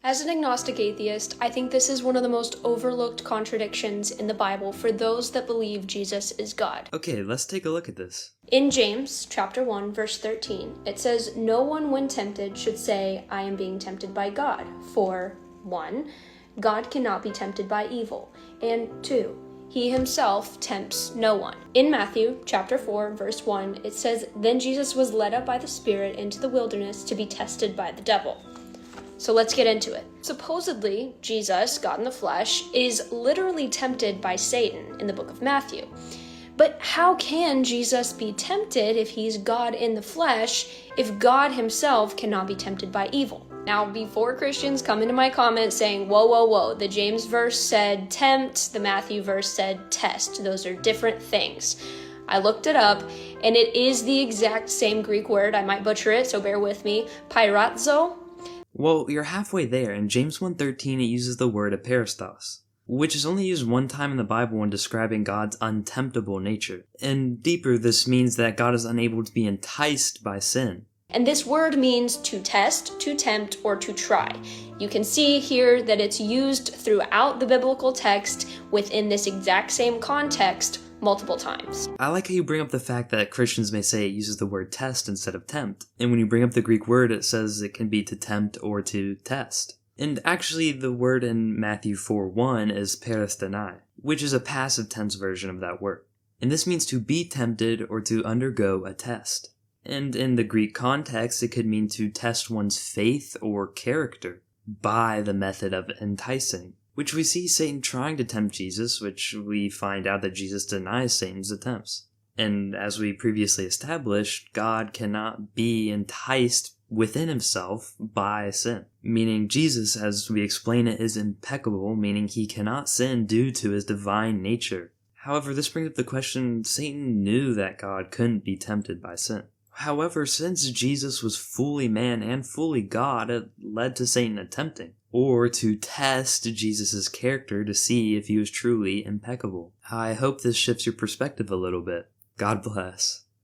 As an agnostic atheist, I think this is one of the most overlooked contradictions in the Bible for those that believe Jesus is God. Okay, let's take a look at this. In James chapter 1, verse 13, it says, "No one when tempted should say, 'I am being tempted by God.' For 1, God cannot be tempted by evil, and 2, he himself tempts no one." In Matthew chapter 4, verse 1, it says, "Then Jesus was led up by the Spirit into the wilderness to be tested by the devil." So let's get into it. Supposedly, Jesus, God in the flesh, is literally tempted by Satan in the book of Matthew. But how can Jesus be tempted if he's God in the flesh, if God himself cannot be tempted by evil? Now, before Christians come into my comments saying, whoa, the James verse said tempt, the Matthew verse said test. Those are different things. I looked it up, and it is the exact same Greek word. I might butcher it, so bear with me. Pyrazo. Well, you're halfway there. In James 1:13, it uses the word aperistos, which is only used one time in the Bible when describing God's untemptable nature. And deeper, this means that God is unable to be enticed by sin. And this word means to test, to tempt, or to try. You can see here that it's used throughout the biblical text within this exact same context multiple times. I like how you bring up the fact that Christians may say it uses the word test instead of tempt. And when you bring up the Greek word, it says it can be to tempt or to test. And actually, the word in Matthew 4:1 is peristenai, which is a passive tense version of that word. And this means to be tempted or to undergo a test. And in the Greek context, it could mean to test one's faith or character by the method of enticing, which we see Satan trying to tempt Jesus, which we find out that Jesus denies Satan's attempts. And as we previously established, God cannot be enticed within himself by sin, meaning Jesus, as we explain it, is impeccable, meaning he cannot sin due to his divine nature. However, this brings up the question, Satan knew that God couldn't be tempted by sin. However, since Jesus was fully man and fully God, it led to Satan attempting, or to test Jesus' character to see if he was truly impeccable. I hope this shifts your perspective a little bit. God bless.